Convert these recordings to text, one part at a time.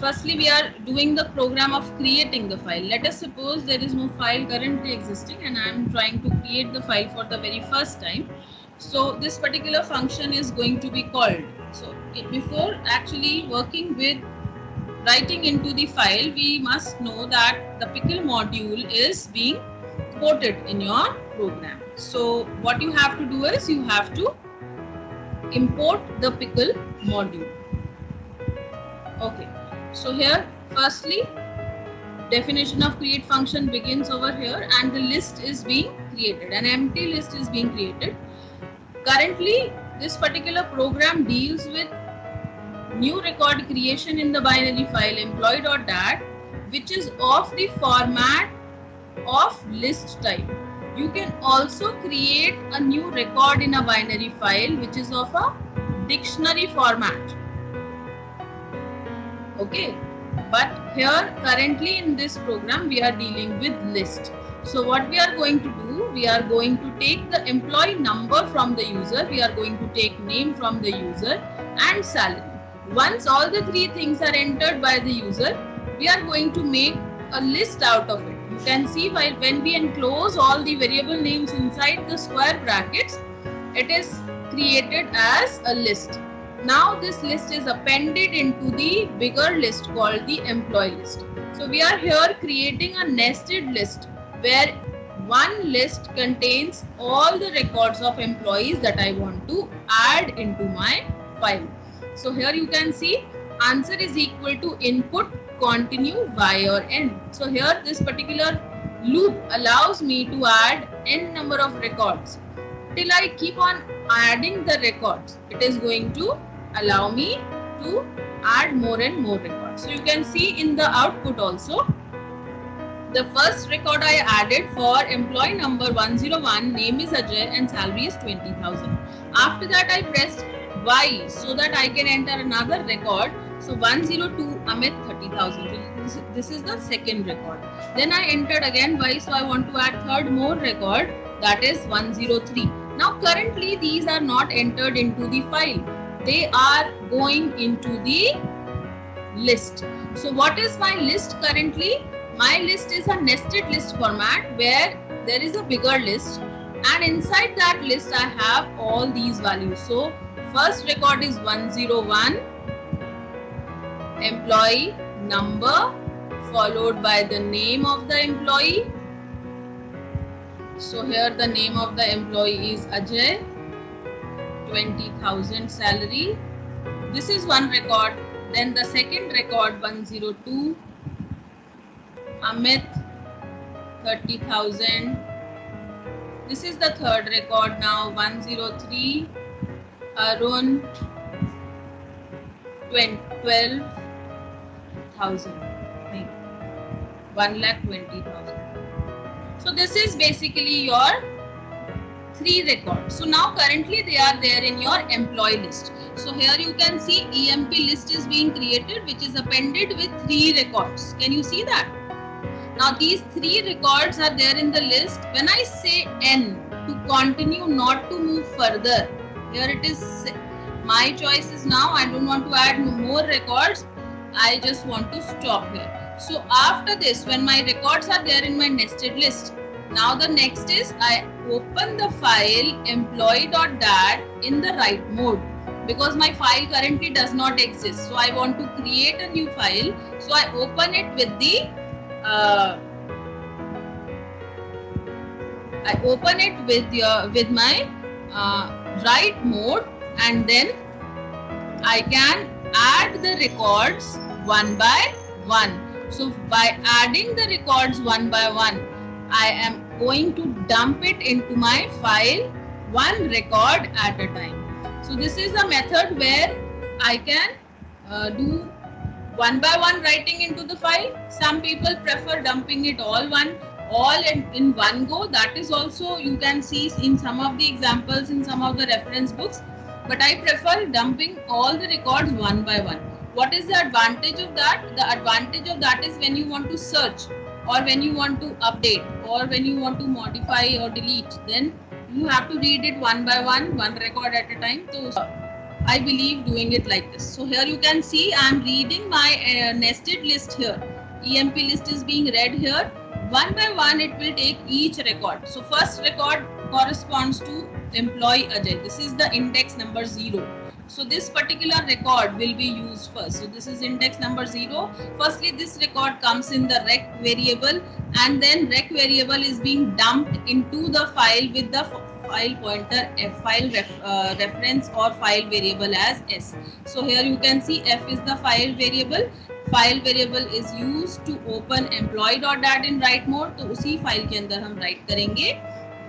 firstly we are doing the program of creating the file. Let us suppose there is no file currently existing and I am trying to create the file for the very first time. So this particular function is going to be called. So before actually working with writing into the file, we must know that the pickle module is being ported in your program. So what you have to do is you have to import the pickle module. Okay, so here firstly definition of create function begins over here and the list is being created. An empty list is being created. Currently this particular program deals with new record creation in the binary file employee.dat, which is of the format of list type. You can also create a new record in a binary file which is of a dictionary format. Okay, but here currently in this program we are dealing with list. So what we are going to do, we are going to take the employee number from the user, we are going to take name from the user and salary. Once all the three things are entered by the user, we are going to make a list out of it. You can see when we enclose all the variable names inside the square brackets, it is created as a list. Now this list is appended into the bigger list called the employee list. So we are here creating a nested list where one list contains all the records of employees that I want to add into my file. So here you can see answer is equal to input continue y or n. So here this particular loop allows me to add n number of records. Till I keep on adding the records, it is going to allow me to add more and more records. So you can see in the output also, the first record I added for employee number 101, name is Ajay and salary is 20,000. After that I pressed Y so that I can enter another record. So 102 Amit 30,000. So this is the second record. Then I entered again Y, so I want to add third more record, that is 103. Now currently these are not entered into the file. They are going into the list. So what is my list currently? My list is a nested list format where there is a bigger list and inside that list I have all these values. So first record is 101, employee number followed by the name of the employee. So here the name of the employee is Ajay, 20,000 salary. This is one record. Then the second record 102, Amit 30,000. This is the third record now 103, Arun 12,000, 1,20,000. So this is basically your three records. So now currently they are there in your employee list. So here you can see EMP list is being created which is appended with three records. Can you see that? Now these three records are there in the list. When I say N to continue, not to move further, here it is my choice is now I don't want to add more records. I just want to stop here. So after this, when my records are there in my nested list, now the next is I open the file employee.dat in the write mode because my file currently does not exist. So I want to create a new file. So I open it with the with my write mode and then I can add the records one by one. So by adding the records one by one, I am going to dump it into my file one record at a time. So this is a method where I can do one by one writing into the file. Some people prefer dumping it all in one go. That is also you can see in some of the examples in some of the reference books. But I prefer dumping all the records one by one. What is the advantage of that? The advantage of that is when you want to search or when you want to update or when you want to modify or delete, then you have to read it one by one record at a time. So I believe doing it like this. So here you can see I am reading my nested list here. EMP list is being read here. One by one it will take each record. So first record corresponds to employee Ajay. This is the index number 0. So this particular record will be used first. So this is index number 0. Firstly, this record comes in the rec variable, and then rec variable is being dumped into the file with the file pointer reference or file variable as s. So here you can see f is the file variable. File variable is used to open employee.dat in write mode. तो उसी file के अंदर हम write करेंगे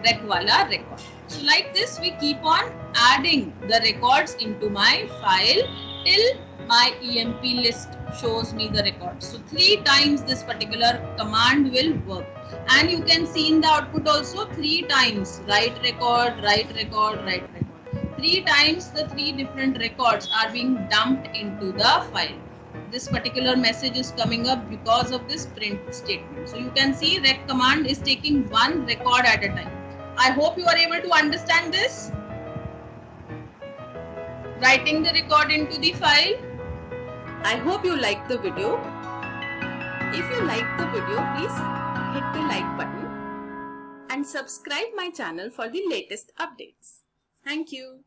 rec वाला record. So like this we keep on adding the records into my file till my EMP list shows me the record. So 3 times this particular command will work, and you can see in the output also 3 times write record, write record, write record. 3 times the 3 different records are being dumped into the file. This particular message is coming up because of this print statement. So you can see rec command is taking one record at a time. I hope you are able to understand this. Writing the record into the file. I hope you liked the video. If you liked the video, please hit the like button and subscribe my channel for the latest updates. Thank you.